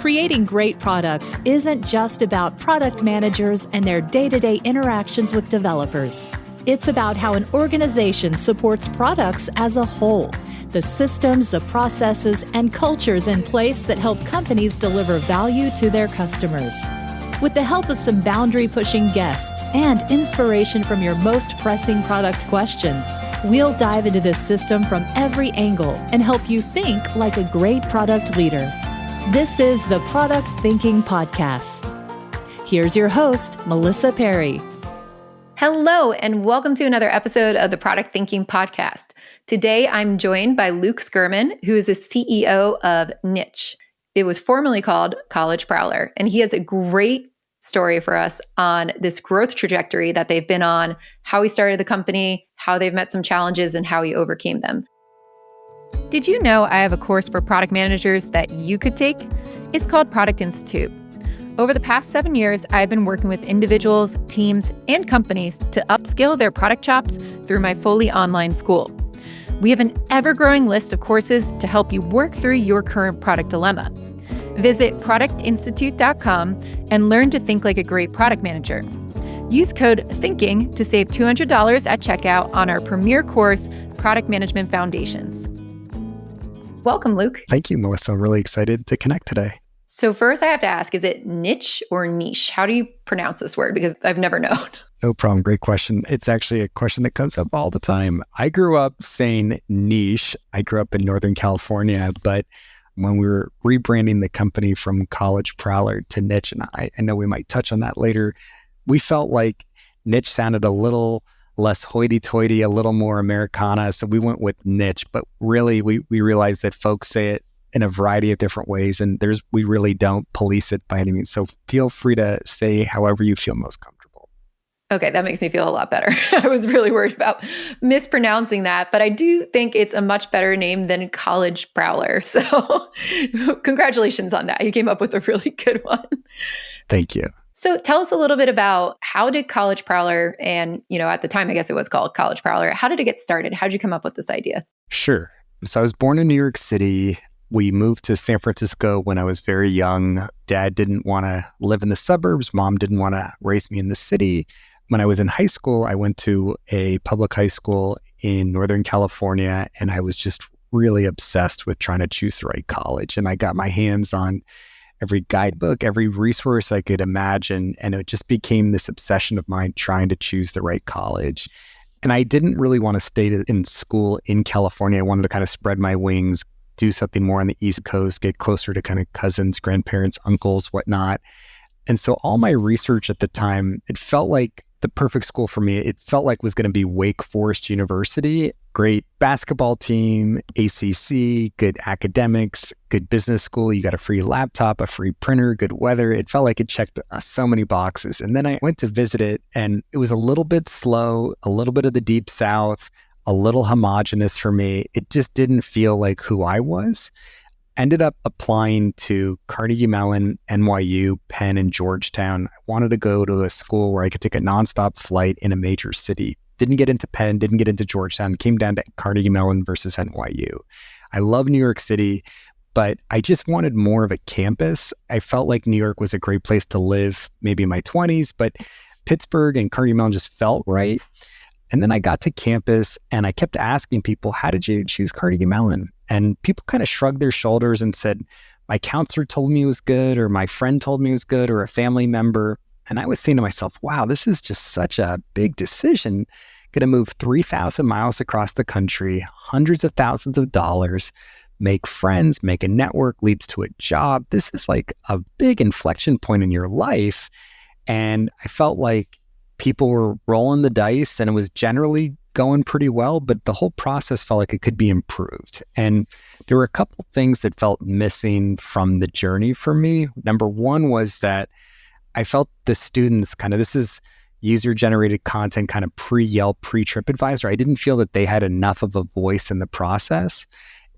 Creating great products isn't just about product managers and their day-to-day interactions with developers. It's about how an organization supports products as a whole, the systems, the processes, and cultures in place that help companies deliver value to their customers. With the help of some boundary-pushing guests and inspiration from your most pressing product questions, we'll dive into this system from every angle and help you think like a great product leader. This is the Product Thinking Podcast. Here's your host, Melissa Perri. Hello, and welcome to another episode of the Product Thinking Podcast. Today, I'm joined by Luke Skurman, who is the CEO of Niche. It was formerly called College Prowler, and he has a great story for us on this growth trajectory that they've been on, how he started the company, how they've met some challenges, and how he overcame them. Did you know I have a course for product managers that you could take? It's called Product Institute. Over the past 7 years, I've been working with individuals, teams, and companies to upskill their product chops through my fully online school. We have an ever-growing list of courses to help you work through your current product dilemma. Visit productinstitute.com and learn to think like a great product manager. Use code THINKING to save $200 at checkout on our premier course, Product Management Foundations. Welcome, Luke. Thank you, Melissa. I'm really excited to connect today. So first I have to ask, is it niche or niche? How do you pronounce this word? Because I've never known. No problem. Great question. It's actually a question that comes up all the time. I grew up saying niche. I grew up in Northern California, but when we were rebranding the company from College Prowler to Niche, and I know we might touch on that later, we felt like niche sounded a little less hoity-toity, a little more Americana. So we went with niche, but really we realized that folks say it in a variety of different ways, and we really don't police it by any means. So feel free to say however you feel most comfortable. Okay, that makes me feel a lot better. I was really worried about mispronouncing that, but I do think it's a much better name than College Prowler. So congratulations on that. You came up with a really good one. Thank you. So tell us a little bit about how did College Prowler, and at the time, I guess it was called College Prowler, how did it get started? How did you come up with this idea? Sure. So I was born in New York City. We moved to San Francisco when I was very young. Dad didn't want to live in the suburbs. Mom didn't want to raise me in the city. When I was in high school, I went to a public high school in Northern California, and I was just really obsessed with trying to choose the right college. And I got my hands on every guidebook, every resource I could imagine, and it just became this obsession of mine trying to choose the right college. And I didn't really want to stay in school in California. I wanted to kind of spread my wings, do something more on the East Coast, get closer to kind of cousins, grandparents, uncles, whatnot. And so all my research at the time, it felt like the perfect school for me. It felt like was going to be Wake Forest University. Great basketball team, ACC, good academics, good business school. You got a free laptop, a free printer, good weather. It felt like it checked so many boxes. And then I went to visit it, and it was a little bit slow, a little bit of the deep South, a little homogenous for me. It just didn't feel like who I was. Ended up applying to Carnegie Mellon, NYU, Penn, and Georgetown. I wanted to go to a school where I could take a nonstop flight in a major city. Didn't get into Penn, didn't get into Georgetown, came down to Carnegie Mellon versus NYU. I love New York City, but I just wanted more of a campus. I felt like New York was a great place to live, maybe in my 20s, but Pittsburgh and Carnegie Mellon just felt right. And then I got to campus and I kept asking people, how did you choose Carnegie Mellon? And people kind of shrugged their shoulders and said, my counselor told me it was good, or my friend told me it was good, or a family member. And I was saying to myself, wow, this is just such a big decision. Going to move 3,000 miles across the country, hundreds of thousands of dollars, make friends, make a network, leads to a job. This is like a big inflection point in your life. And I felt like people were rolling the dice and it was generally going pretty well, but the whole process felt like it could be improved. And there were a couple things that felt missing from the journey for me. Number one was that I felt the students this is user-generated content, kind of pre-Yelp, pre-TripAdvisor. I didn't feel that they had enough of a voice in the process.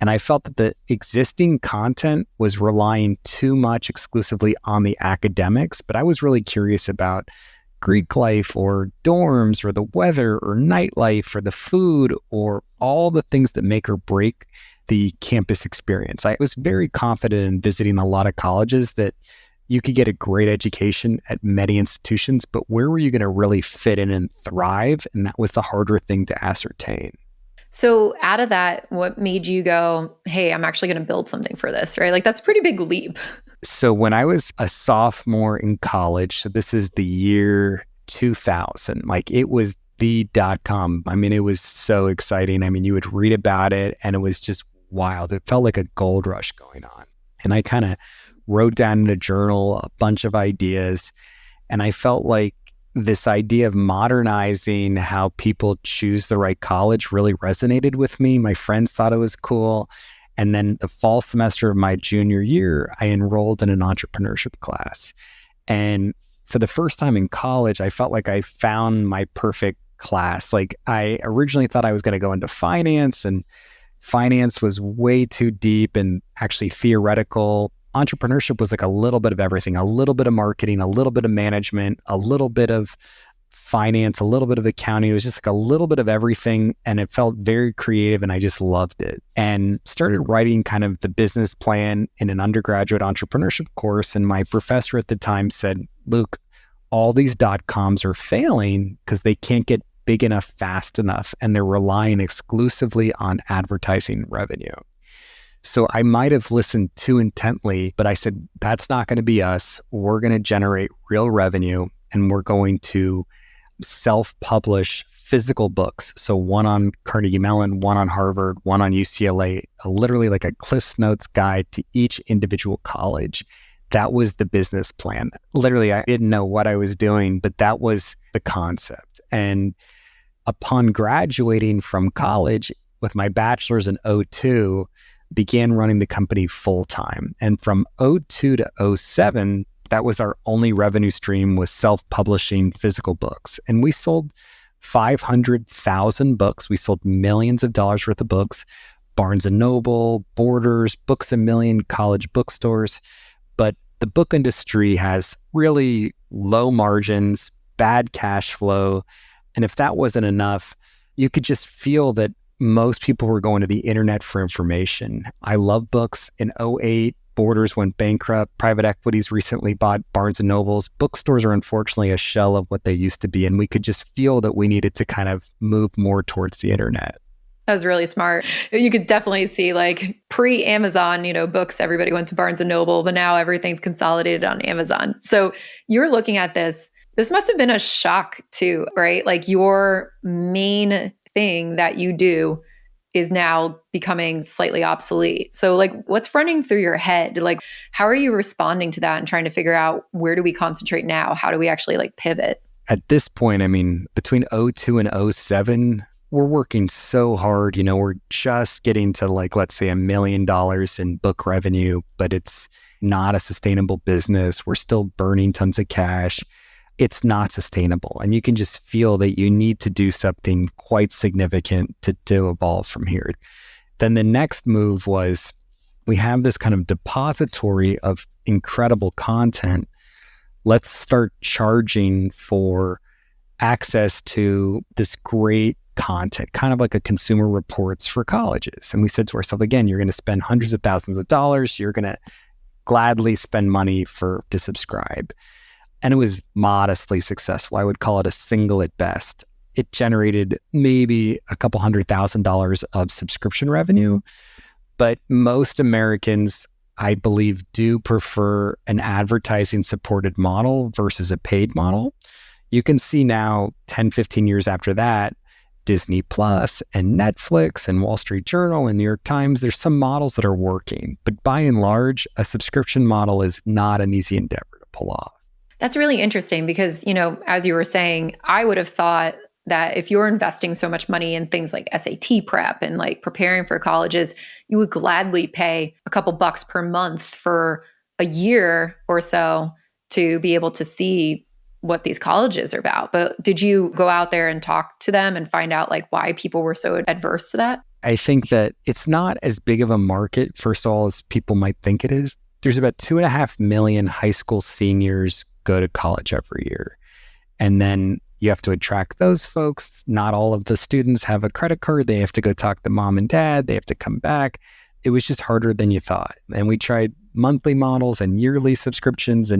And I felt that the existing content was relying too much exclusively on the academics, but I was really curious about Greek life or dorms or the weather or nightlife or the food or all the things that make or break the campus experience. I was very confident in visiting a lot of colleges that you could get a great education at many institutions, but where were you going to really fit in and thrive? And that was the harder thing to ascertain. So out of that, what made you go, hey, I'm actually going to build something for this, right? Like that's a pretty big leap. So when I was a sophomore in college, so this is the year 2000, like it was the .com. I mean, it was so exciting. I mean, you would read about it and it was just wild. It felt like a gold rush going on. And I kind of wrote down in a journal a bunch of ideas. And I felt like this idea of modernizing how people choose the right college really resonated with me. My friends thought it was cool. And then the fall semester of my junior year, I enrolled in an entrepreneurship class. And for the first time in college, I felt like I found my perfect class. Like I originally thought I was going to go into finance, and finance was way too deep and actually theoretical. Entrepreneurship was like a little bit of everything, a little bit of marketing, a little bit of management, a little bit of finance, a little bit of accounting. It was just like a little bit of everything. And it felt very creative and I just loved it. And started writing kind of the business plan in an undergraduate entrepreneurship course. And my professor at the time said, Luke, all these .coms are failing because they can't get big enough fast enough. And they're relying exclusively on advertising revenue. So I might have listened too intently, but I said, that's not going to be us. We're going to generate real revenue and we're going to self-publish physical books. So one on Carnegie Mellon, one on Harvard, one on UCLA, literally like a Cliff's Notes guide to each individual college. That was the business plan. Literally, I didn't know what I was doing, but that was the concept. And upon graduating from college with my bachelor's in 2002, began running the company full time. And from 2002 to 2007, that was our only revenue stream, was self-publishing physical books. And we sold 500,000 books. We sold millions of dollars worth of books, Barnes & Noble, Borders, Books A Million, college bookstores. But the book industry has really low margins, bad cash flow. And if that wasn't enough, you could just feel that most people were going to the internet for information. I love books. In 2008, Borders went bankrupt. Private equities recently bought Barnes & Nobles. Bookstores are unfortunately a shell of what they used to be. And we could just feel that we needed to kind of move more towards the internet. That was really smart. You could definitely see like pre-Amazon, books, everybody went to Barnes & Noble, but now everything's consolidated on Amazon. So you're looking at this must have been a shock too, right? Like your main thing that you do is now becoming slightly obsolete. So like what's running through your head? Like how are you responding to that and trying to figure out where do we concentrate now? How do we actually like pivot? At this point, I mean, between 2002 and 2007, we're working so hard. We're just getting to like, let's say $1 million in book revenue, but it's not a sustainable business. We're still burning tons of cash. It's not sustainable. And you can just feel that you need to do something quite significant to evolve from here. Then the next move was we have this kind of depository of incredible content. Let's start charging for access to this great content, kind of like a Consumer Reports for colleges. And we said to ourselves, again, you're going to spend hundreds of thousands of dollars. You're going to gladly spend money to subscribe. And it was modestly successful. I would call it a single at best. It generated maybe a couple $100,000 of subscription revenue. But most Americans, I believe, do prefer an advertising supported model versus a paid model. You can see now 10, 15 years after that, Disney Plus and Netflix and Wall Street Journal and New York Times, there's some models that are working. But by and large, a subscription model is not an easy endeavor to pull off. That's really interesting because, as you were saying, I would have thought that if you're investing so much money in things like SAT prep and like preparing for colleges, you would gladly pay a couple bucks per month for a year or so to be able to see what these colleges are about. But did you go out there and talk to them and find out like why people were so adverse to that? I think that it's not as big of a market, first of all, as people might think it is. There's about 2.5 million high school seniors go to college every year. And then You have to attract those folks. Not all of the students have a credit card. They have to go talk to mom and dad. They have to come back. It was just harder than you thought. And we tried monthly models and yearly subscriptions,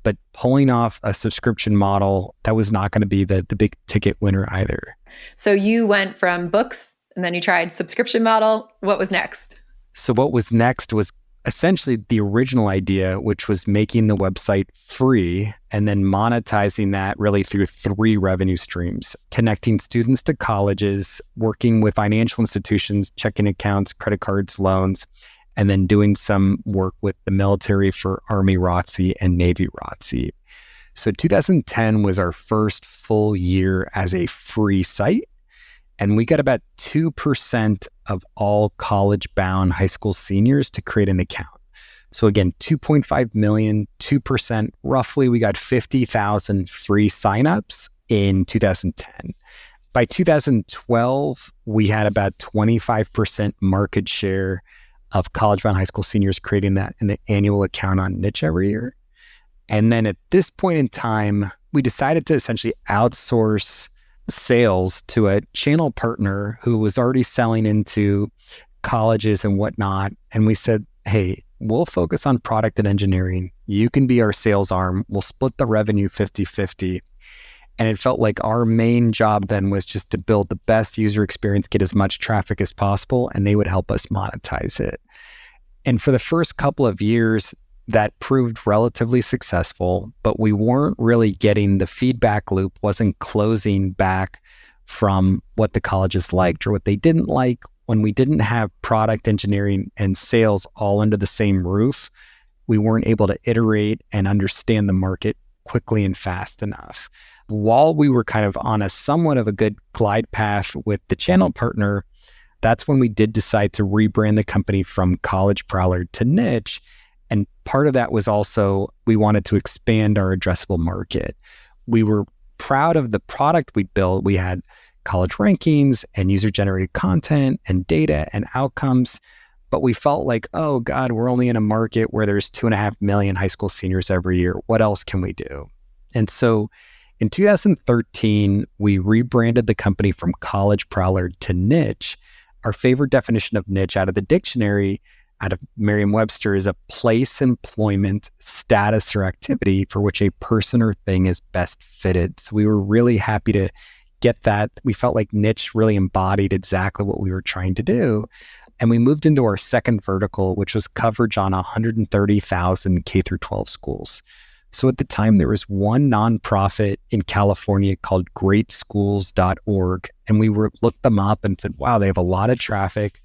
but pulling off a subscription model, that was not going to be the big ticket winner either. So you went from books and then you tried subscription model. What was next? So what was next was essentially the original idea, which was making the website free and then monetizing that really through 3 revenue streams: connecting students to colleges, working with financial institutions, checking accounts, credit cards, loans, and then doing some work with the military for Army ROTC and Navy ROTC. So 2010 was our first full year as a free site. And we got about 2% of all college-bound high school seniors to create an account. So again, 2.5 million, 2%, roughly, we got 50,000 free signups in 2010. By 2012, we had about 25% market share of college-bound high school seniors creating an annual account on Niche every year. And then at this point in time, we decided to essentially outsource sales to a channel partner who was already selling into colleges and whatnot. And we said, hey, we'll focus on product and engineering. You can be our sales arm. We'll split the revenue 50-50. And it felt like our main job then was just to build the best user experience, get as much traffic as possible, and they would help us monetize it. And for the first couple of years, that proved relatively successful, but we weren't really getting the feedback loop, wasn't closing back from what the colleges liked or what they didn't like. When we didn't have product engineering and sales all under the same roof, we weren't able to iterate and understand the market quickly and fast enough. While we were kind of on a somewhat of a good glide path with the channel partner, that's when we did decide to rebrand the company from College Prowler to Niche. And part of that was also, we wanted to expand our addressable market. We were proud of the product we built. We had college rankings and user-generated content and data and outcomes, but we felt like, oh God, we're only in a market where there's 2.5 million high school seniors every year. What else can we do? And so in 2013, we rebranded the company from College Prowler to Niche. Our favorite definition of niche out of the dictionary, out of Merriam-Webster, is a place, employment, status, or activity for which a person or thing is best fitted. So we were really happy to get that. We felt like niche really embodied exactly what we were trying to do. And we moved into our second vertical, which was coverage on 130,000 K through 12 schools. So at the time, there was one nonprofit in California called greatschools.org. And we looked them up and said, wow, they have a lot of traffic.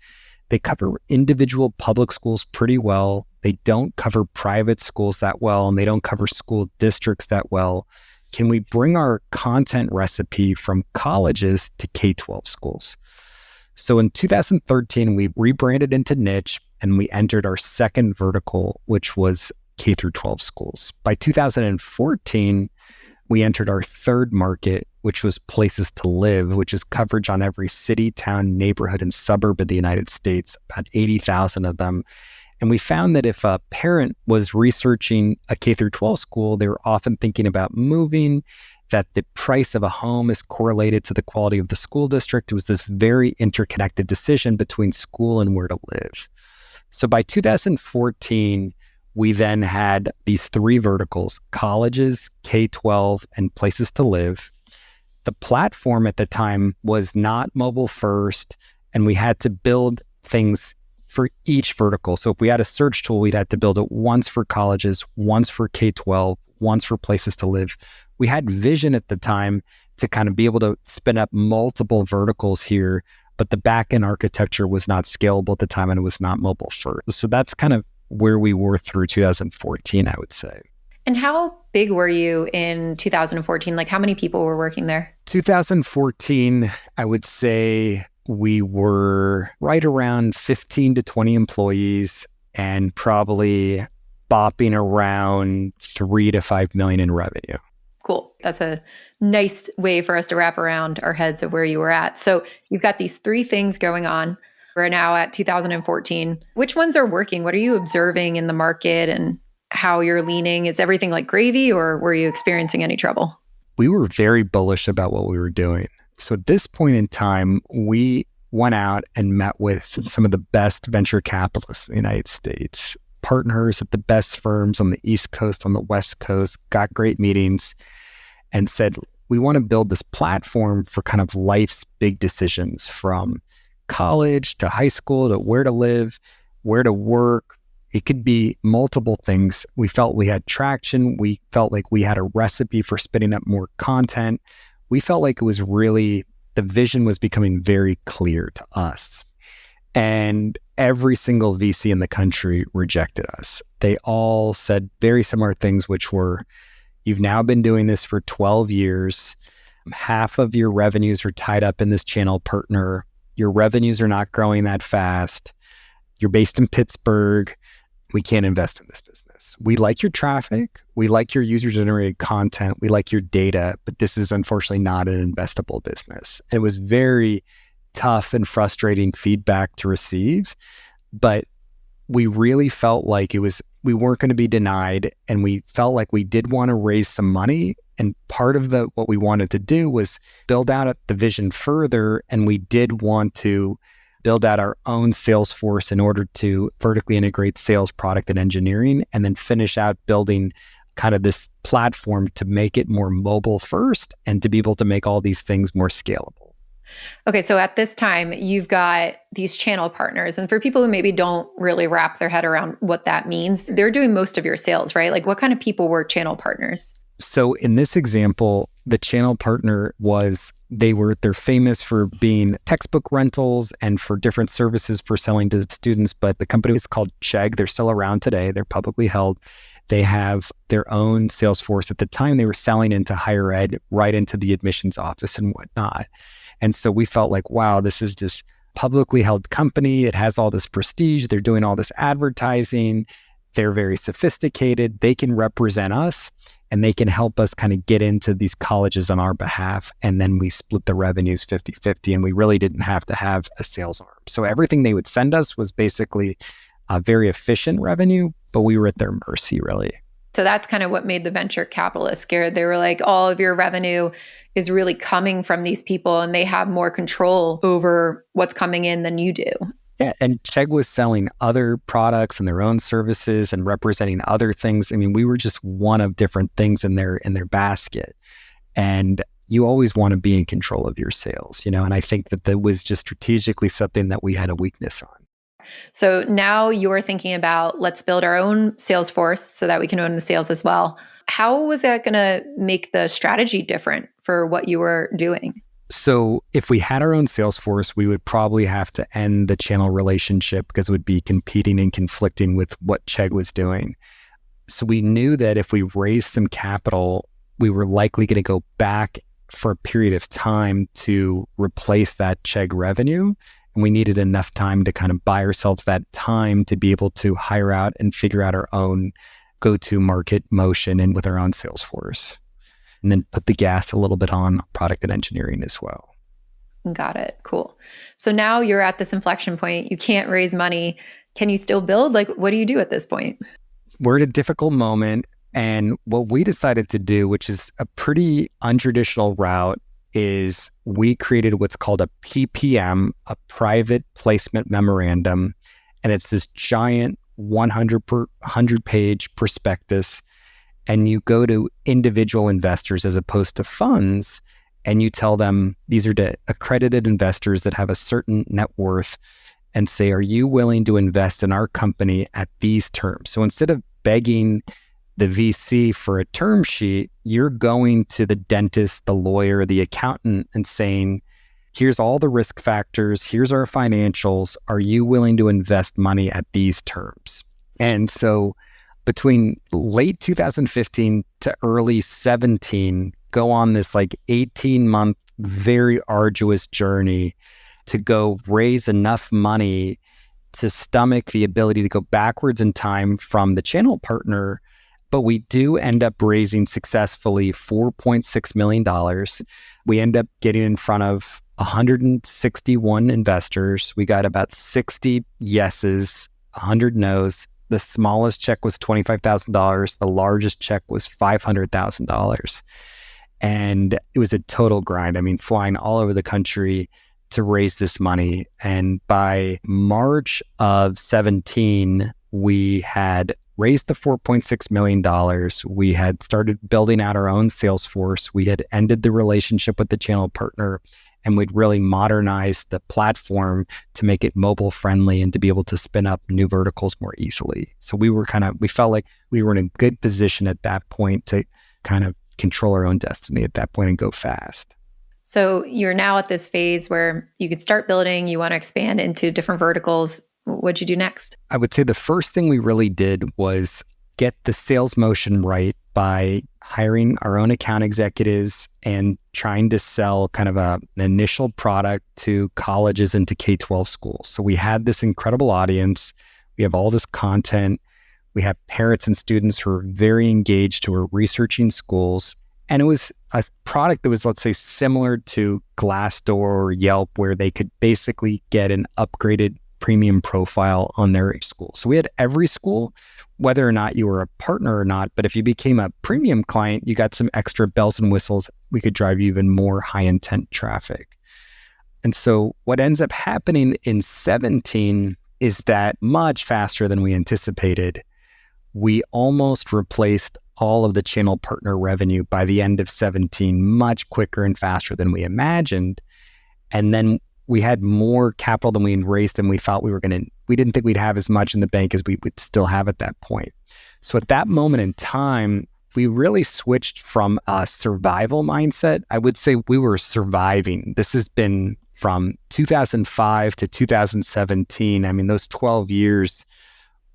They cover individual public schools pretty well. They don't cover private schools that well, and they don't cover school districts that well. Can we bring our content recipe from colleges to K-12 schools? So in 2013, we rebranded into Niche, and we entered our second vertical, which was K through 12 schools. By 2014, we entered our third market, which was places to live, which is coverage on every city, town, neighborhood, and suburb of the United States, about 80,000 of them. And we found that if a parent was researching a K through 12 school, they were often thinking about moving, that the price of a home is correlated to the quality of the school district. It was this very interconnected decision between school and where to live. So by 2014, we then had these 3 verticals: colleges, K-12, and places to live. The platform at the time was not mobile first, and we had to build things for each vertical. So if we had a search tool, we'd have to build it once for colleges, once for K-12, once for places to live. We had vision at the time to kind of be able to spin up multiple verticals here, but the backend architecture was not scalable at the time, and it was not mobile first. So that's kind of where we were through 2014, I would say. And how big were you in 2014? Like, how many people were working there? 2014, I would say we were right around 15 to 20 employees and probably bopping around 3 to 5 million in revenue. Cool. That's a nice way for us to wrap around our heads of where you were at. So you've got these 3 things going on. We're now at 2014. Which ones are working? What are you observing in the market and how you're leaning? Is everything like gravy, or were you experiencing any trouble? we were very bullish about what we were doing. So at this point in time, we went out and met with some of the best venture capitalists in the United States, partners at the best firms on the East Coast, on the West Coast, got great meetings, and said, we want to build this platform for kind of life's big decisions, from college to high school to where to live, where to work. It could be multiple things. We felt we had traction. We felt like we had a recipe for spinning up more content. We felt like it was really, the vision was becoming very clear to us. And every single VC in the country rejected us. They all said very similar things, which were, you've now been doing this for 12 years. Half of your revenues are tied up in this channel partner. Your revenues are not growing that fast. You're based in Pittsburgh. We can't invest in this business. We like your traffic. We like your user-generated content. We like your data, but this is unfortunately not an investable business. It was very tough and frustrating feedback to receive, but we really felt like we weren't going to be denied, and we felt like we did want to raise some money. And part of what we wanted to do was build out the vision further, and we did want to build out our own sales force in order to vertically integrate sales, product, and engineering, and then finish out building kind of this platform to make it more mobile first and to be able to make all these things more scalable. Okay, so at this time, you've got these channel partners. And for people who maybe don't really wrap their head around what that means, they're doing most of your sales, right? Like, what kind of people were channel partners? So in this example, the channel partner they're famous for being textbook rentals and for different services for selling to students. But the company is called Chegg. They're still around today. They're publicly held. They have their own sales force. At the time, they were selling into higher ed, right into the admissions office and whatnot. And so we felt like, wow, this is this publicly held company. It has all this prestige. They're doing all this advertising. They're very sophisticated. They can represent us, and they can help us kind of get into these colleges on our behalf. And then we split the revenues 50-50, and we really didn't have to have a sales arm. So everything they would send us was basically a very efficient revenue, but we were at their mercy, really. So that's kind of what made the venture capitalists scared. They were like, all of your revenue is really coming from these people, and they have more control over what's coming in than you do. Yeah, and Chegg was selling other products and their own services and representing other things. I mean, we were just one of different things in their basket. And you always want to be in control of your sales, and I think that was just strategically something that we had a weakness on. So now you're thinking about, let's build our own sales force so that we can own the sales as well. How was that going to make the strategy different for what you were doing? So if we had our own sales force, we would probably have to end the channel relationship because it would be competing and conflicting with what Chegg was doing. So we knew that if we raised some capital, we were likely going to go back for a period of time to replace that Chegg revenue. And we needed enough time to kind of buy ourselves that time to be able to hire out and figure out our own go-to-market motion and with our own sales force. And then put the gas a little bit on product and engineering as well. Got it. Cool. So now you're at this inflection point. You can't raise money. Can you still build? Like, what do you do at this point? We're at a difficult moment. And what we decided to do, which is a pretty untraditional route, is we created what's called a PPM, a private placement memorandum. And it's this giant 100-page prospectus. And you go to individual investors as opposed to funds, and you tell them these are to accredited investors that have a certain net worth, and say, are you willing to invest in our company at these terms? So instead of begging the VC for a term sheet, you're going to the dentist, the lawyer, the accountant, and saying, here's all the risk factors, here's our financials, are you willing to invest money at these terms? And so between late 2015 to early 17, go on this like 18-month, very arduous journey to go raise enough money to stomach the ability to go backwards in time from the channel partner. But we do end up raising successfully $4.6 million. We end up getting in front of 161 investors. We got about 60 yeses, 100 nos. The smallest check was $25,000. The largest check was $500,000. And it was a total grind. I mean, flying all over the country to raise this money. And by March of 17, we had raised the $4.6 million. We had started building out our own sales force. We had ended the relationship with the channel partner, and we'd really modernized the platform to make it mobile friendly and to be able to spin up new verticals more easily. So we felt like we were in a good position at that point to kind of control our own destiny at that point and go fast. So you're now at this phase where you could start building, you want to expand into different verticals. What'd you do next? I would say the first thing we really did was get the sales motion right by hiring our own account executives and trying to sell kind of an initial product to colleges and to K-12 schools. So we had this incredible audience. We have all this content. We have parents and students who are very engaged, who are researching schools. And it was a product that was, let's say, similar to Glassdoor or Yelp, where they could basically get an upgraded premium profile on their school. So we had every school, whether or not you were a partner or not, but if you became a premium client, you got some extra bells and whistles. We could drive you even more high intent traffic. And so what ends up happening in 17 is that much faster than we anticipated, we almost replaced all of the channel partner revenue by the end of 17, much quicker and faster than we imagined. And then we had more capital than we had raised than we thought we didn't think we'd have as much in the bank as we would still have at that point. So at that moment in time, we really switched from a survival mindset. I would say we were surviving. This has been from 2005 to 2017. I mean, those 12 years,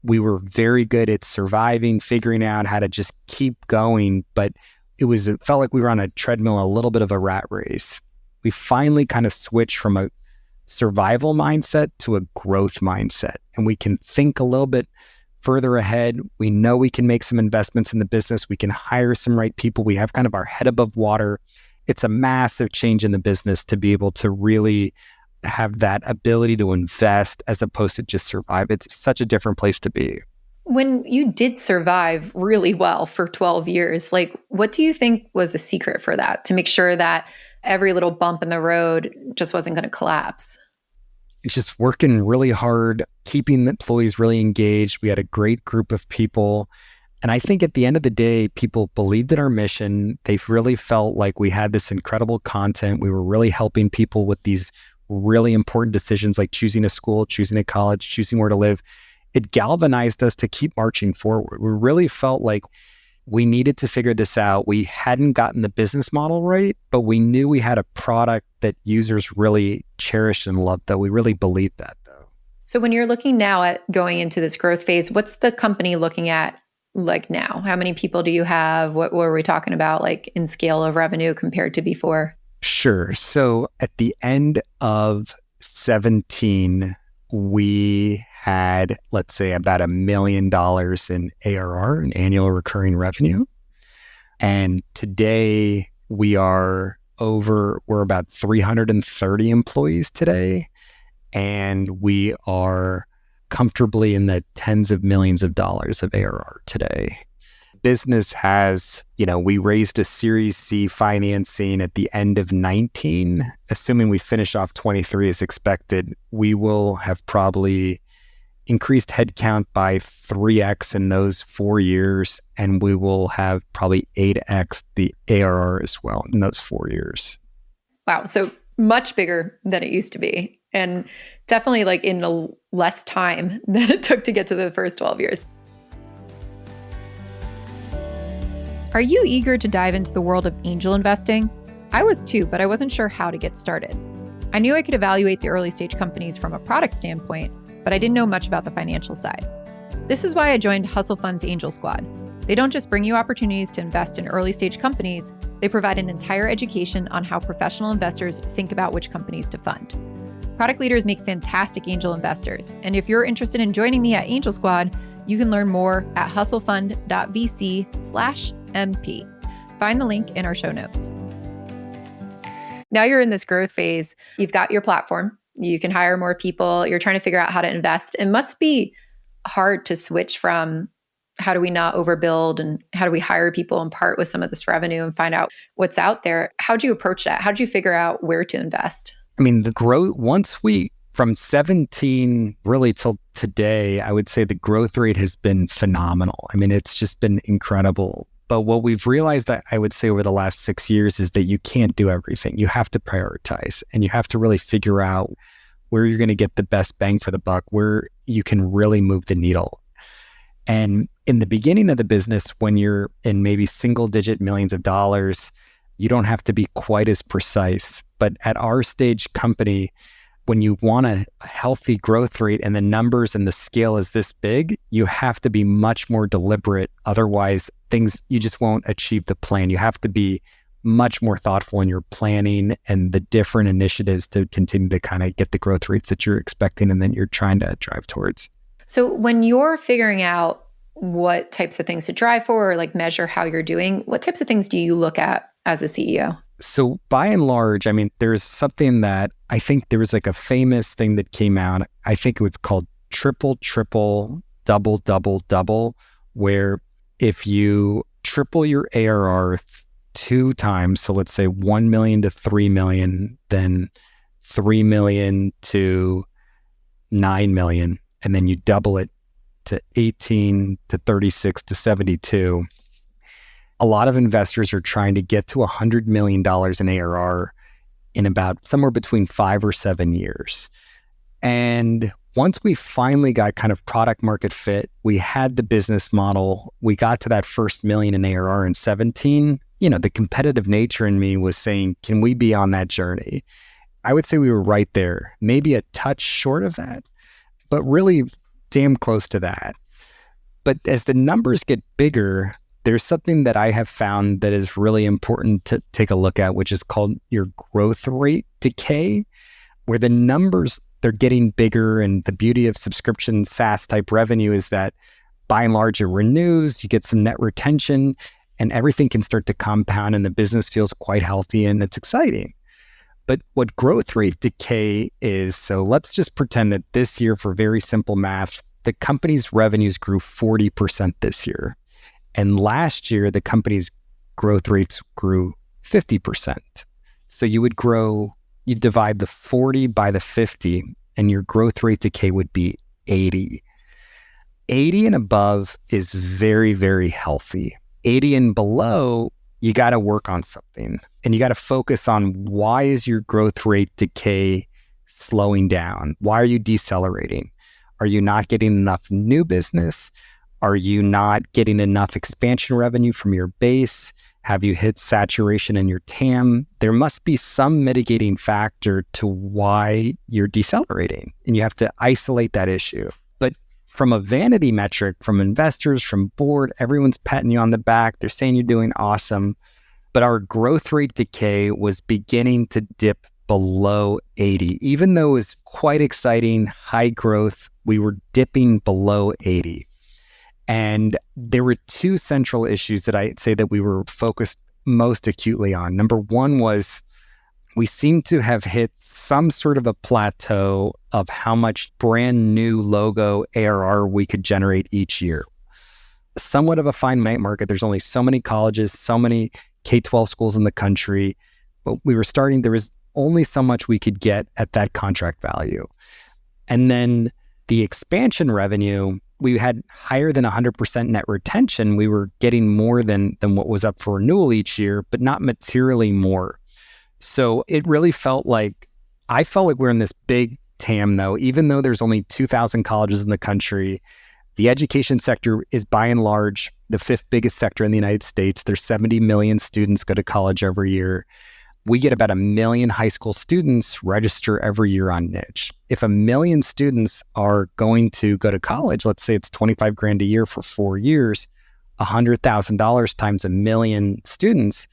we were very good at surviving, figuring out how to just keep going. But it felt like we were on a treadmill, a little bit of a rat race. We finally kind of switched from a survival mindset to a growth mindset. And we can think a little bit further ahead. We know we can make some investments in the business. We can hire some right people. We have kind of our head above water. It's a massive change in the business to be able to really have that ability to invest as opposed to just survive. It's such a different place to be. When you did survive really well for 12 years, what do you think was the secret for that, to make sure that every little bump in the road just wasn't going to collapse? It's just working really hard, keeping the employees really engaged. We had a great group of people. And I think at the end of the day, people believed in our mission. They really felt like we had this incredible content. We were really helping people with these really important decisions like choosing a school, choosing a college, choosing where to live. It galvanized us to keep marching forward. We really felt like we needed to figure this out. We hadn't gotten the business model right, but we knew we had a product that users really cherished and loved, though. We really believed that, though. So when you're looking now at going into this growth phase, what's the company looking at now? How many people do you have? What were we talking about in scale of revenue compared to before? Sure. So at the end of 17, we had, let's say, about $1 million in ARR, in annual recurring revenue. And today we're about 330 employees today. And we are comfortably in the tens of millions of dollars of ARR today. Business has, we raised a Series C financing at the end of 19. Assuming we finish off 23 as expected, we will have probably increased headcount by 3x in those 4 years, and we will have probably 8x the ARR as well in those 4 years. Wow. So much bigger than it used to be. And definitely in the less time than it took to get to the first 12 years. Are you eager to dive into the world of angel investing? I was too, but I wasn't sure how to get started. I knew I could evaluate the early stage companies from a product standpoint, but I didn't know much about the financial side. This is why I joined Hustle Fund's Angel Squad. They don't just bring you opportunities to invest in early stage companies, they provide an entire education on how professional investors think about which companies to fund. Product leaders make fantastic angel investors, and if you're interested in joining me at Angel Squad, you can learn more at hustlefund.vc/MP. Find the link in our show notes. Now you're in this growth phase. You've got your platform. You can hire more people. You're trying to figure out how to invest. It must be hard to switch from how do we not overbuild and how do we hire people and part with some of this revenue and find out what's out there? How do you approach that? How do you figure out where to invest? I mean, the growth, from 17 really till today, I would say the growth rate has been phenomenal. I mean, it's just been incredible. But what we've realized, I would say over the last 6 years, is that you can't do everything. You have to prioritize and you have to really figure out where you're going to get the best bang for the buck, where you can really move the needle. And in the beginning of the business, when you're in maybe single digit millions of dollars, you don't have to be quite as precise. But at our stage company, when you want a healthy growth rate and the numbers and the scale is this big, you have to be much more deliberate. Otherwise, you just won't achieve the plan. You have to be much more thoughtful in your planning and the different initiatives to continue to kind of get the growth rates that you're expecting and then you're trying to drive towards. So when you're figuring out what types of things to drive for or like measure how you're doing, what types of things do you look at as a CEO? So by and large, I mean, there's something that I think there was like a famous thing that came out. I think it was called triple, double, double, double, where if you triple your ARR 2 times, so let's say 1 million to 3 million, then 3 million to 9 million, and then you double it to 18 to 36 to 72. A lot of investors are trying to get to $100 million in ARR in about somewhere between 5 or 7 years. And once we finally got kind of product market fit, we had the business model, we got to that first million in ARR in 17, the competitive nature in me was saying, can we be on that journey? I would say we were right there, maybe a touch short of that, but really damn close to that. But as the numbers get bigger, there's something that I have found that is really important to take a look at, which is called your growth rate decay, where the numbers, they're getting bigger. And the beauty of subscription SaaS type revenue is that by and large, it renews, you get some net retention, and everything can start to compound and the business feels quite healthy and it's exciting. But what growth rate decay is, so let's just pretend that this year, for very simple math, the company's revenues grew 40% this year. And last year, the company's growth rates grew 50%. So you divide the 40 by the 50, and your growth rate decay would be 80. 80 and above is very, very healthy. 80 and below, you got to work on something. And you got to focus on, why is your growth rate decay slowing down? Why are you decelerating? Are you not getting enough new business? Are you not getting enough expansion revenue from your base? Have you hit saturation in your TAM? There must be some mitigating factor to why you're decelerating, and you have to isolate that issue. But from a vanity metric, from investors, from board, everyone's patting you on the back. They're saying you're doing awesome. But our growth rate decay was beginning to dip below 80. Even though it was quite exciting, high growth, we were dipping below 80. And there were 2 central issues that I'd say that we were focused most acutely on. Number one was we seemed to have hit some sort of a plateau of how much brand new logo ARR we could generate each year. Somewhat of a finite market. There's only so many colleges, so many K-12 schools in the country. But there was only so much we could get at that contract value. And then the expansion revenue, we had higher than 100% net retention. We were getting more than what was up for renewal each year, but not materially more. So it really I felt like we're in this big TAM though, even though there's only 2,000 colleges in the country. The education sector is by and large the 5th biggest sector in the United States. There's 70 million students go to college every year. We get about 1 million high school students register every year on Niche. If 1 million students are going to go to college, let's say it's $25,000 a year for 4 years, $100,000 times 1 million students,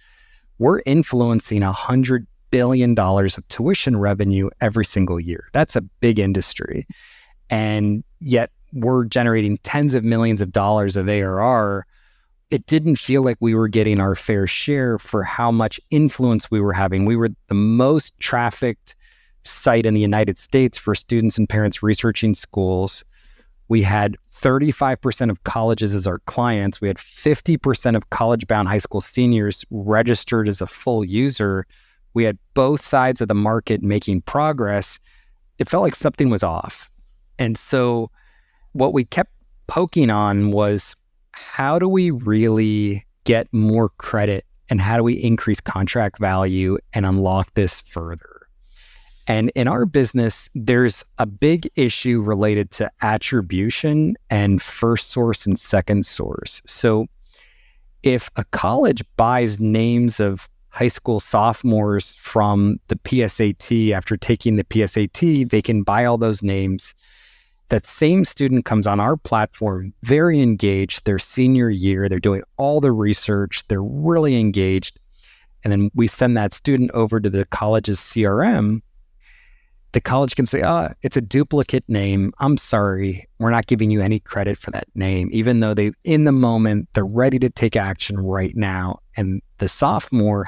we're influencing $100 billion of tuition revenue every single year. That's a big industry. And yet we're generating tens of millions of dollars of ARR. It didn't feel like we were getting our fair share for how much influence we were having. We were the most trafficked site in the United States for students and parents researching schools. We had 35% of colleges as our clients. We had 50% of college-bound high school seniors registered as a full user. We had both sides of the market making progress. It felt like something was off. And so what we kept poking on was, how do we really get more credit and how do we increase contract value and unlock this further? And in our business, there's a big issue related to attribution and first source and second source. So if a college buys names of high school sophomores from the PSAT after taking the PSAT, they can buy all those names. That same student comes on our platform, very engaged, their senior year, they're doing all the research, they're really engaged. And then we send that student over to the college's CRM. The college can say, it's a duplicate name. I'm sorry, we're not giving you any credit for that name, even though in the moment, they're ready to take action right now. And the sophomore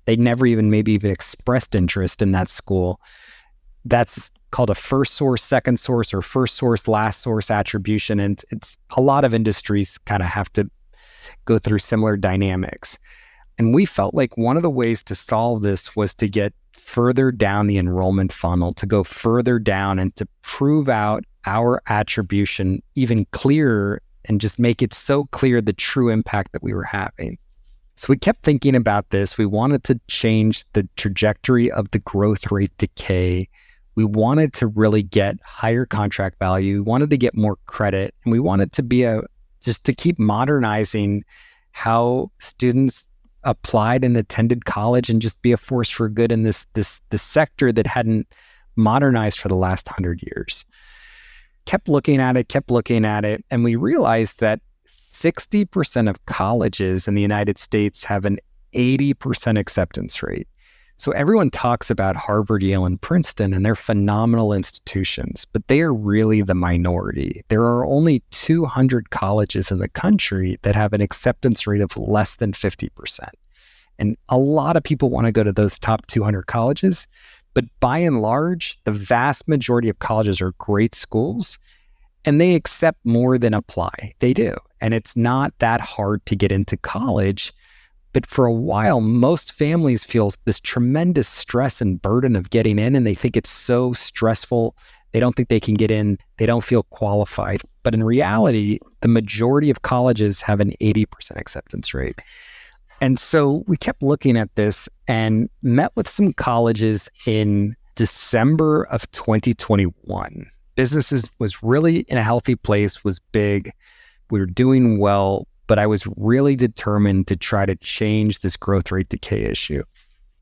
they never even expressed interest in that school. That's called a first source, second source, or first source, last source attribution. And it's a lot of industries kind of have to go through similar dynamics. And we felt like one of the ways to solve this was to get further down the enrollment funnel, to go further down and to prove out our attribution even clearer and just make it so clear the true impact that we were having. So we kept thinking about this. We wanted to change the trajectory of the growth rate decay. We wanted to really get higher contract value. We wanted to get more credit. And we wanted to just to keep modernizing how students applied and attended college and just be a force for good in this sector that hadn't modernized for the last 100 years. Kept looking at it, and we realized that 60% of colleges in the United States have an 80% acceptance rate. So everyone talks about Harvard, Yale, and Princeton, and they're phenomenal institutions, but they are really the minority. There are only 200 colleges in the country that have an acceptance rate of less than 50%. And a lot of people want to go to those top 200 colleges, but by and large, the vast majority of colleges are great schools, and they accept more than apply. They do. And it's not that hard to get into college. But for a while, most families feel this tremendous stress and burden of getting in, and they think it's so stressful. They don't think they can get in. They don't feel qualified. But in reality, the majority of colleges have an 80% acceptance rate. And so we kept looking at this and met with some colleges in December of 2021. Businesses was really in a healthy place, was big. We were doing well. But I was really determined to try to change this growth rate decay issue.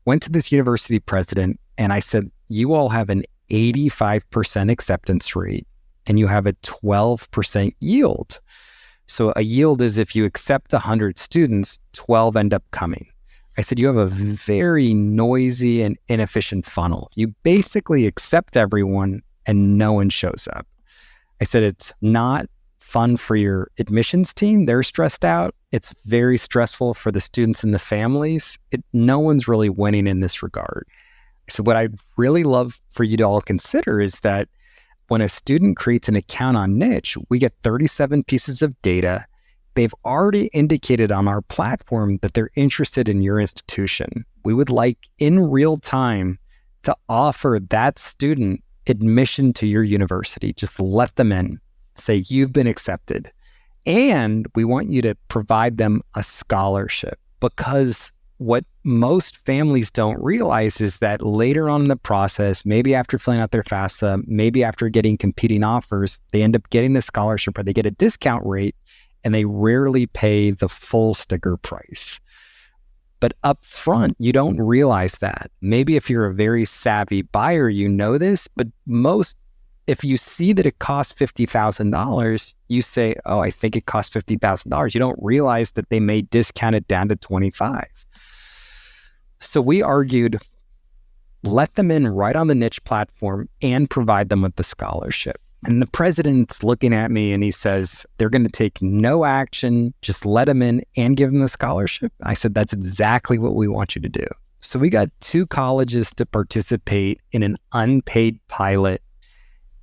Went to this university president and I said, you all have an 85% acceptance rate and you have a 12% yield. So a yield is if you accept 100 students, 12 end up coming. I said, you have a very noisy and inefficient funnel. You basically accept everyone and no one shows up. I said, it's not fun for your admissions team. They're stressed out. It's very stressful for the students and the families. No one's really winning in this regard. So what I'd really love for you to all consider is that when a student creates an account on Niche, we get 37 pieces of data. They've already indicated on our platform that they're interested in your institution. We would like in real time to offer that student admission to your university. Just let them in. Say you've been accepted. And we want you to provide them a scholarship, because what most families don't realize is that later on in the process, maybe after filling out their FAFSA, maybe after getting competing offers, they end up getting a scholarship or they get a discount rate and they rarely pay the full sticker price. But up front, you don't realize that. Maybe if you're a very savvy buyer, you know this, but if you see that it costs $50,000, you say, oh, I think it costs $50,000. You don't realize that they may discount it down to $25,000. So we argued, let them in right on the Niche platform and provide them with the scholarship. And the president's looking at me and he says, they're going to take no action, just let them in and give them the scholarship. I said, that's exactly what we want you to do. So we got 2 colleges to participate in an unpaid pilot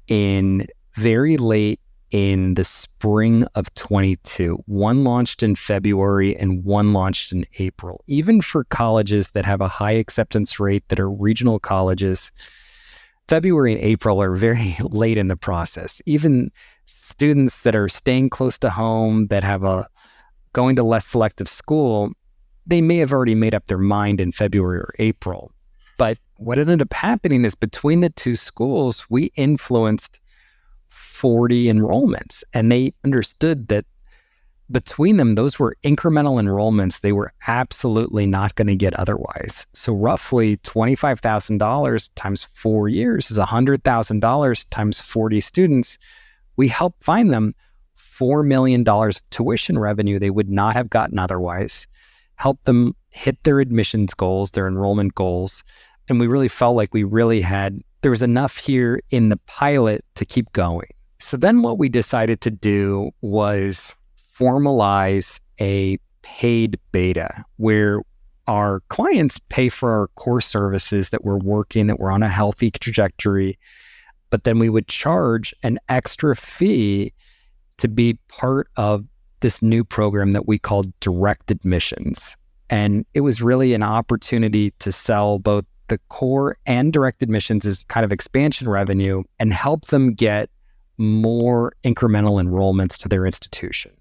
in very late in the spring of 22. One launched in February and one launched in April. Even for colleges that have a high acceptance rate that are regional colleges, February and April are very late in the process. Even students that are staying close to home, that have going to less selective school, they may have already made up their mind in February or April. But what ended up happening is between the two schools, we influenced 40 enrollments, and they understood that between them, those were incremental enrollments they were absolutely not going to get otherwise. So roughly $25,000 times 4 years is $100,000 times 40 students. We helped find them $4 million of tuition revenue they would not have gotten otherwise, help them hit their admissions goals, their enrollment goals. And we really felt like there was enough here in the pilot to keep going. So then what we decided to do was formalize a paid beta where our clients pay for our core services that we're working, that we're on a healthy trajectory, but then we would charge an extra fee to be part of this new program that we called direct admissions. And it was really an opportunity to sell both the core and direct admissions as kind of expansion revenue and help them get more incremental enrollments to their institution.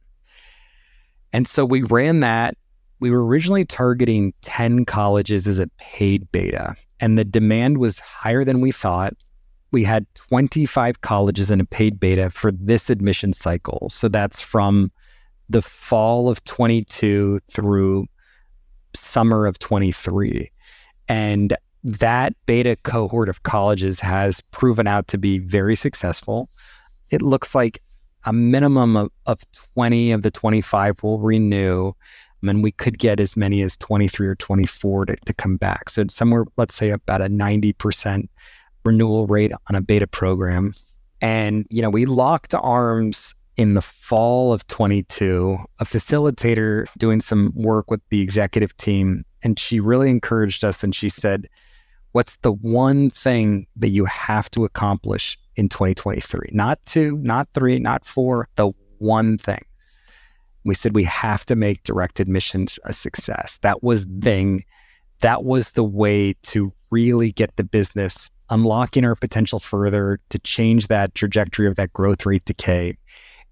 And so we ran that. We were originally targeting 10 colleges as a paid beta, and the demand was higher than we thought. We had 25 colleges in a paid beta for this admission cycle. So that's from the fall of 22 through summer of 23. And that beta cohort of colleges has proven out to be very successful. It looks like a minimum of 20 of the 25 will renew. And we could get as many as 23 or 24 to come back. So it's somewhere, let's say about a 90% renewal rate on a beta program. And, we locked arms in the fall of 22, a facilitator doing some work with the executive team. And she really encouraged us. And she said, what's the one thing that you have to accomplish in 2023? Not 2, not 3, not 4, the one thing. We said we have to make direct admissions a success. That was the thing. That was the way to really get the business unlocking our potential further, to change that trajectory of that growth rate decay.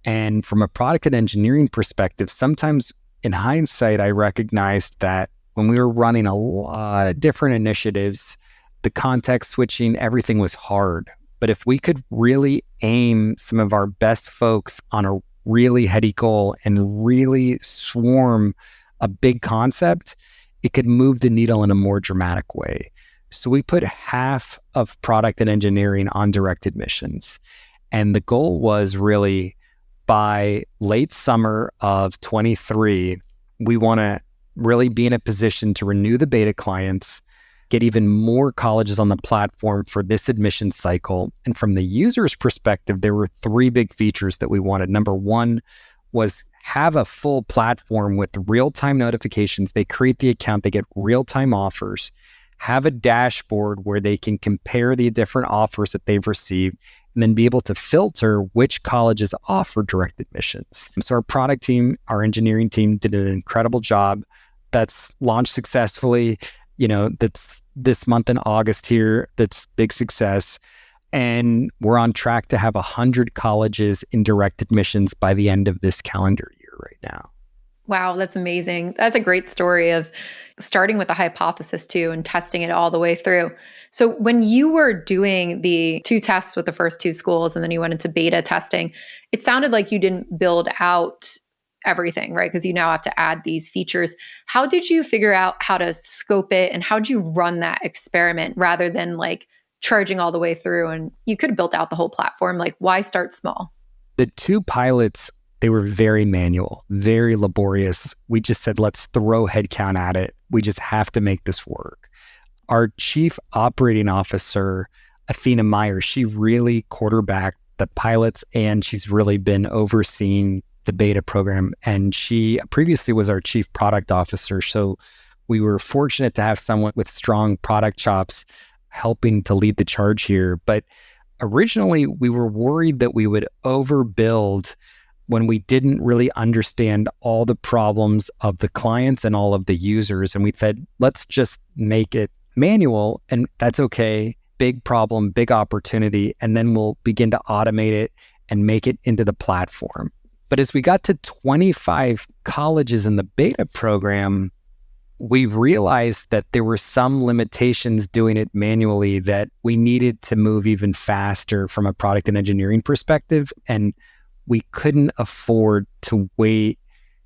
And from a product and engineering perspective, sometimes in hindsight, I recognized that when we were running a lot of different initiatives, the context switching, everything was hard. But if we could really aim some of our best folks on a really heady goal and really swarm a big concept, it could move the needle in a more dramatic way. So we put half of product and engineering on direct admissions. And the goal was really by late summer of 23, we want to really be in a position to renew the beta clients, get even more colleges on the platform for this admission cycle. And from the user's perspective, there were 3 big features that we wanted. Number 1 was have a full platform with real-time notifications. They create the account, they get real-time offers, have a dashboard where they can compare the different offers that they've received, and then be able to filter which colleges offer direct admissions. So our product team, our engineering team did an incredible job. That's launched successfully. That's this month in August here. That's big success. And we're on track to have 100 colleges in direct admissions by the end of this calendar year right now. Wow, that's amazing. That's a great story of starting with a hypothesis too and testing it all the way through. So when you were doing the 2 tests with the first 2 schools and then you went into beta testing, it sounded like you didn't build out everything, right? Because you now have to add these features. How did you figure out how to scope it and how did you run that experiment rather than like charging all the way through? And you could have built out the whole platform. Like, why start small? The 2 pilots, they were very manual, very laborious. We just said, let's throw headcount at it. We just have to make this work. Our chief operating officer, Athena Meyer, she really quarterbacked the pilots and she's really been overseeing the beta program. And she previously was our chief product officer. So we were fortunate to have someone with strong product chops helping to lead the charge here. But originally we were worried that we would overbuild when we didn't really understand all the problems of the clients and all of the users. And we said, let's just make it manual, and that's okay. Big problem, big opportunity. And then we'll begin to automate it and make it into the platform. But as we got to 25 colleges in the beta program, we realized that there were some limitations doing it manually, that we needed to move even faster from a product and engineering perspective. And we couldn't afford to wait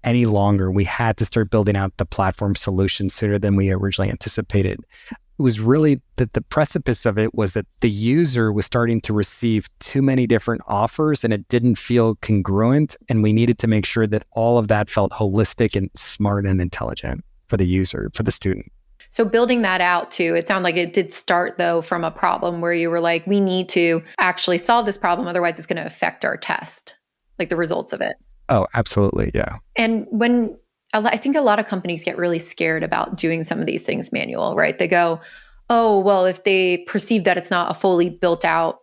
any longer. We had to start building out the platform solution sooner than we originally anticipated. It was really that the precipice of it was that the user was starting to receive too many different offers and it didn't feel congruent. And we needed to make sure that all of that felt holistic and smart and intelligent for the user, for the student. So building that out too, it sounded like it did start though from a problem where you were like, we need to actually solve this problem. Otherwise it's going to affect our test, like the results of it. Oh, absolutely. Yeah. And I think a lot of companies get really scared about doing some of these things manual, right? They go, oh, well, if they perceive that it's not a fully built out,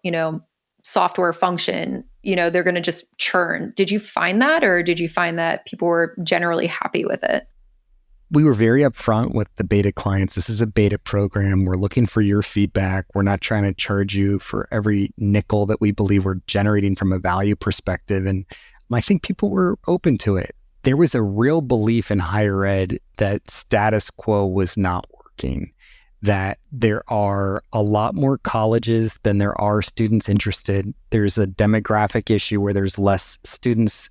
software function, they're going to just churn. Did you find that, or did you find that people were generally happy with it? We were very upfront with the beta clients. This is a beta program. We're looking for your feedback. We're not trying to charge you for every nickel that we believe we're generating from a value perspective. And I think people were open to it. There was a real belief in higher ed that status quo was not working, that there are a lot more colleges than there are students interested. There's a demographic issue where there's less students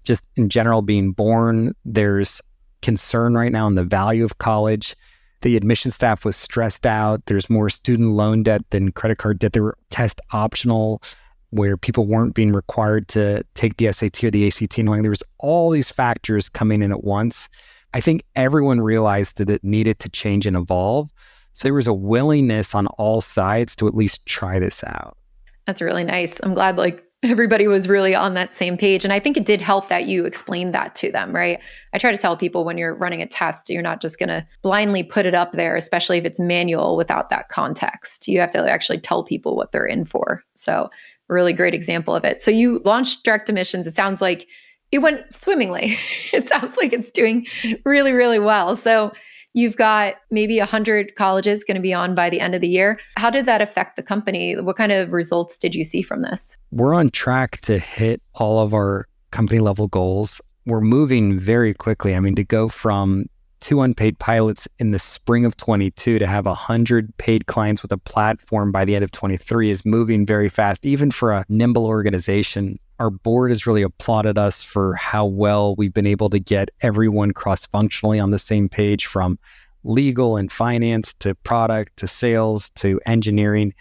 just in general being born. There's concern right now in the value of college. The admission staff was stressed out. There's more student loan debt than credit card debt. There were test optional where people weren't being required to take the SAT or the ACT. There was all these factors coming in at once. I think everyone realized that it needed to change and evolve. So there was a willingness on all sides to at least try this out. That's really nice. I'm glad everybody was really on that same page. And I think it did help that you explained that to them, right? I try to tell people when you're running a test, you're not just going to blindly put it up there, especially if it's manual without that context. You have to actually tell people what they're in for. So really great example of it. So you launched direct admissions. It sounds like it went swimmingly. It sounds like it's doing really, really well. So you've got maybe 100 colleges going to be on by the end of the year. How did that affect the company? What kind of results did you see from this? We're on track to hit all of our company level goals. We're moving very quickly. To go from 2 unpaid pilots in the spring of 22 to have 100 paid clients with a platform by the end of 23 is moving very fast, even for a nimble organization. Our board has really applauded us for how well we've been able to get everyone cross-functionally on the same page, from legal and finance to product to sales to engineering,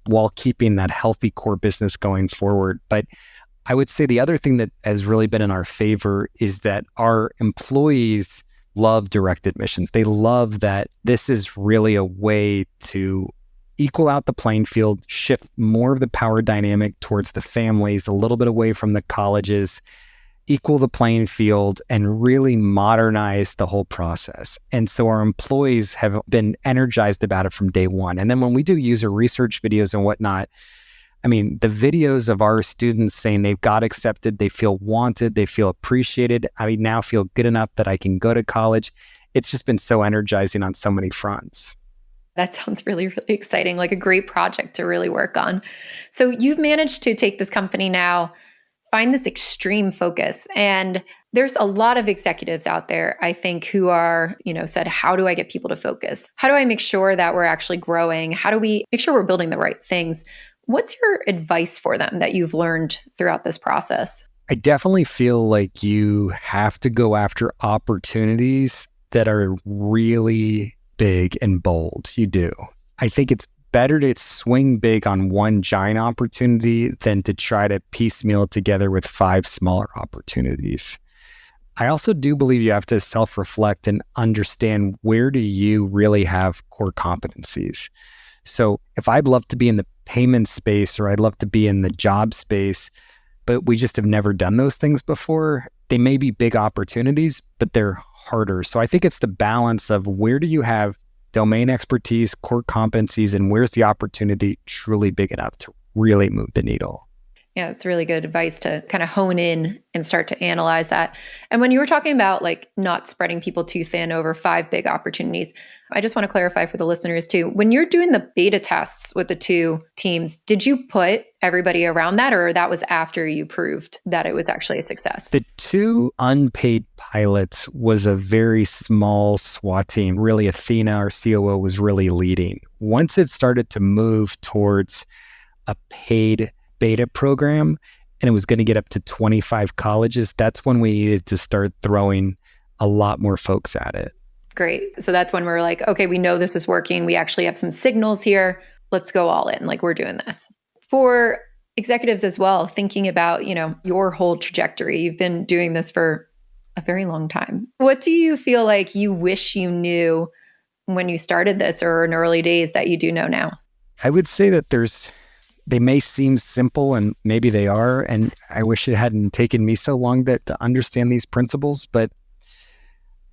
while keeping that healthy core business going forward. But I would say the other thing that has really been in our favor is that our employees love direct admissions. They love that this is really a way to equal out the playing field, shift more of the power dynamic towards the families, a little bit away from the colleges, equal the playing field, and really modernize the whole process. And so our employees have been energized about it from day one. And then when we do user research videos and whatnot, the videos of our students saying they've got accepted, they feel wanted, they feel appreciated, I now feel good enough that I can go to college. It's just been so energizing on so many fronts. That sounds really, really exciting, like a great project to really work on. So you've managed to take this company now, find this extreme focus. And there's a lot of executives out there, I think, who are, said, how do I get people to focus? How do I make sure that we're actually growing? How do we make sure we're building the right things? What's your advice for them that you've learned throughout this process? I definitely feel like you have to go after opportunities that are really big and bold. You do. I think it's better to swing big on one giant opportunity than to try to piecemeal together with 5 smaller opportunities. I also do believe you have to self-reflect and understand, where do you really have core competencies? So if I'd love to be in the payment space, or I'd love to be in the job space, but we just have never done those things before, they may be big opportunities, but they're harder. So I think it's the balance of, where do you have domain expertise, core competencies, and where's the opportunity truly big enough to really move the needle. Yeah, it's really good advice to kind of hone in and start to analyze that. And when you were talking about like not spreading people too thin over 5 big opportunities, I just want to clarify for the listeners too. When you're doing the beta tests with the 2 teams, did you put everybody around that, or that was after you proved that it was actually a success? The 2 unpaid pilots was a very small SWAT team. Really, Athena, our COO, was really leading. Once it started to move towards a paid beta program and it was going to get up to 25 colleges, that's when we needed to start throwing a lot more folks at it. Great. So that's when we're like, okay, we know this is working. We actually have some signals here. Let's go all in. Like, we're doing this. For executives as well, thinking about, your whole trajectory. You've been doing this for a very long time. What do you feel like you wish you knew when you started this or in early days that you do know now? I would say that they may seem simple, and maybe they are, and I wish it hadn't taken me so long to understand these principles, but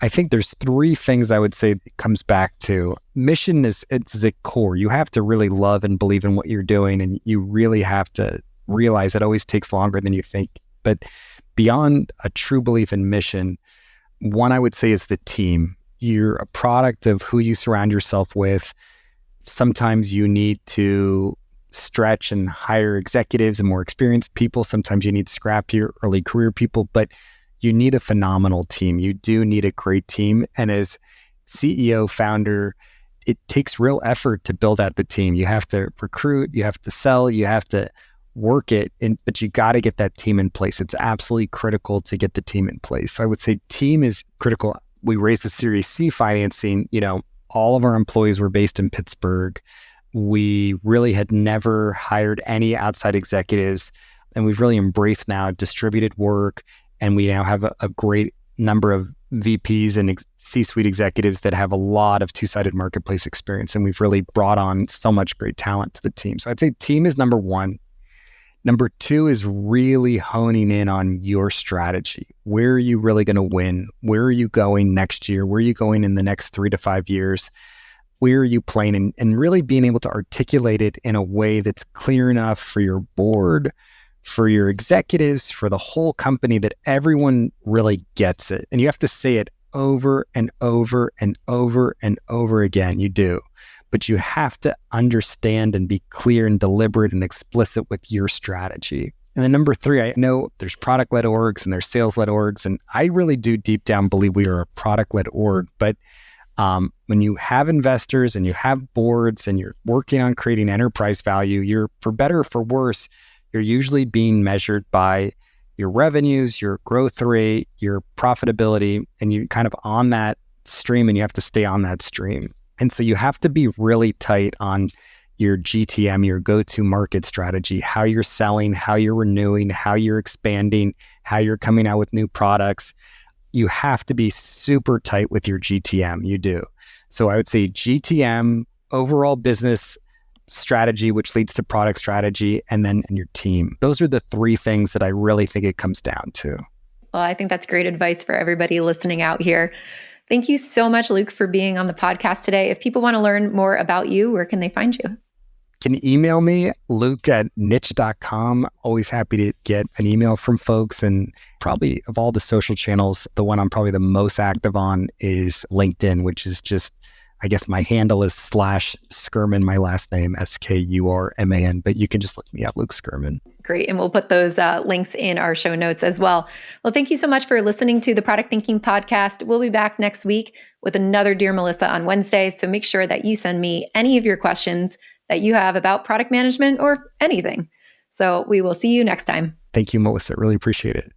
I think there's 3 things I would say it comes back to. Mission it's the core. You have to really love and believe in what you're doing, and you really have to realize it always takes longer than you think. But beyond a true belief in mission, one I would say is the team. You're a product of who you surround yourself with. Sometimes you need to stretch and hire executives and more experienced people. Sometimes you need scrappier early career people, but you need a phenomenal team. You do need a great team. And as CEO, founder, it takes real effort to build out the team. You have to recruit, you have to sell, you have to work it, but you got to get that team in place. It's absolutely critical to get the team in place. So I would say team is critical. We raised the Series C financing. All of our employees were based in Pittsburgh. We really had never hired any outside executives, and we've really embraced now distributed work. And we now have a great number of VPs and C-suite executives that have a lot of 2-sided marketplace experience. And we've really brought on so much great talent to the team. So I'd say team is number 1. Number 2 is really honing in on your strategy. Where are you really going to win? Where are you going next year? Where are you going in the next 3 to 5 years? Where are you playing? And really being able to articulate it in a way that's clear enough for your board, for your executives, for the whole company, that everyone really gets it. And you have to say it over and over and over and over again. You do. But you have to understand and be clear and deliberate and explicit with your strategy. And then number 3, I know there's product-led orgs and there's sales-led orgs. And I really do deep down believe we are a product-led org. But when you have investors and you have boards and you're working on creating enterprise value, you're, for better or for worse, you're usually being measured by your revenues, your growth rate, your profitability, and you're kind of on that stream, and you have to stay on that stream. And so you have to be really tight on your GTM, your go-to-market strategy, how you're selling, how you're renewing, how you're expanding, how you're coming out with new products. You have to be super tight with your GTM. You do. So I would say GTM, overall business strategy, which leads to product strategy, and then your team. Those are the 3 things that I really think it comes down to. Well, I think that's great advice for everybody listening out here. Thank you so much, Luke, for being on the podcast today. If people want to learn more about you, where can they find you? Can email me, luke@niche.com. Always happy to get an email from folks. And probably of all the social channels, the one I'm probably the most active on is LinkedIn, which is just, I guess my handle is /Skurman, my last name, Skurman. But you can just look me up, Luke Skurman. Great. And we'll put those links in our show notes as well. Well, thank you so much for listening to the Product Thinking Podcast. We'll be back next week with another Dear Melissa on Wednesday. So make sure that you send me any of your questions that you have about product management or anything. So we will see you next time. Thank you, Melissa. Really appreciate it.